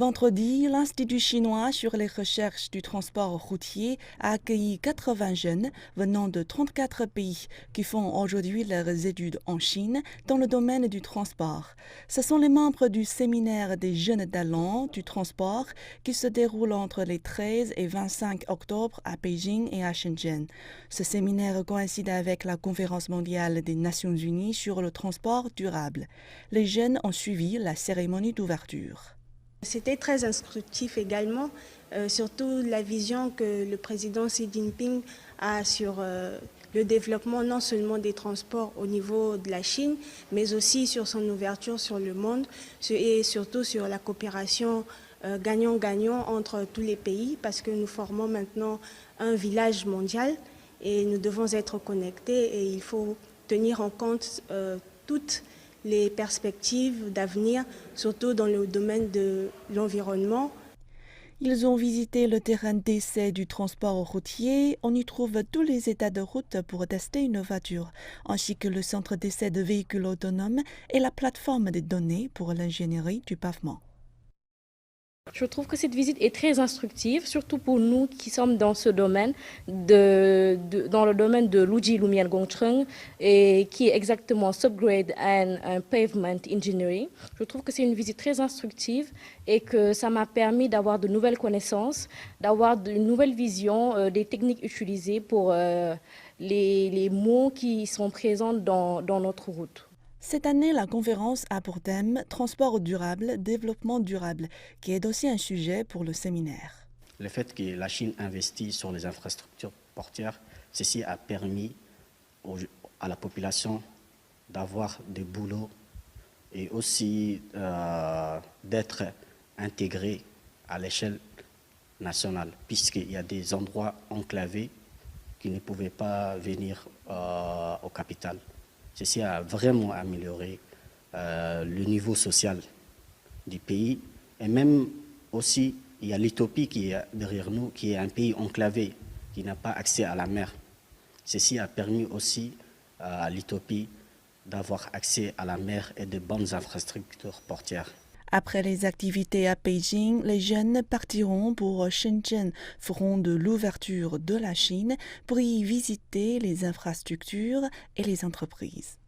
Vendredi, l'Institut chinois sur les recherches du transport routier a accueilli 80 jeunes venant de 34 pays qui font aujourd'hui leurs études en Chine dans le domaine du transport. Ce sont les membres du séminaire des jeunes talents du transport qui se déroule entre les 13 et 25 octobre à Beijing et à Shenzhen. Ce séminaire coïncide avec la conférence mondiale des Nations Unies sur le transport durable. Les jeunes ont suivi la cérémonie d'ouverture. C'était très instructif également, surtout la vision que le président Xi Jinping a sur le développement non seulement des transports au niveau de la Chine, mais aussi sur son ouverture sur le monde et surtout sur la coopération gagnant-gagnant entre tous les pays, parce que nous formons maintenant un village mondial et nous devons être connectés et il faut tenir en compte toutes les perspectives d'avenir, surtout dans le domaine de l'environnement. Ils ont visité le terrain d'essai du transport routier. On y trouve tous les états de route pour tester une voiture, ainsi que le centre d'essai de véhicules autonomes et la plateforme de données pour l'ingénierie du pavement. Je trouve que cette visite est très instructive, surtout pour nous qui sommes dans ce domaine, dans le domaine de Luji Lumian Gongcheng, et qui est exactement Subgrade and Pavement Engineering. Je trouve que c'est une visite très instructive et que ça m'a permis d'avoir de nouvelles connaissances, d'avoir une nouvelle vision des techniques utilisées pour les mots qui sont présents dans notre route. Cette année, la conférence a pour thème Transport durable, développement durable, qui est aussi un sujet pour le séminaire. Le fait que la Chine investit sur les infrastructures portières, ceci a permis à la population d'avoir des boulots et aussi d'être intégrée à l'échelle nationale, puisqu'il y a des endroits enclavés qui ne pouvaient pas venir aux capitales. Ceci a vraiment amélioré le niveau social du pays. Et même aussi, il y a l'Éthiopie qui est derrière nous, qui est un pays enclavé, qui n'a pas accès à la mer. Ceci a permis aussi à l'Éthiopie d'avoir accès à la mer et de bonnes infrastructures portières. Après les activités à Beijing, les jeunes partiront pour Shenzhen, feront de l'ouverture de la Chine pour y visiter les infrastructures et les entreprises.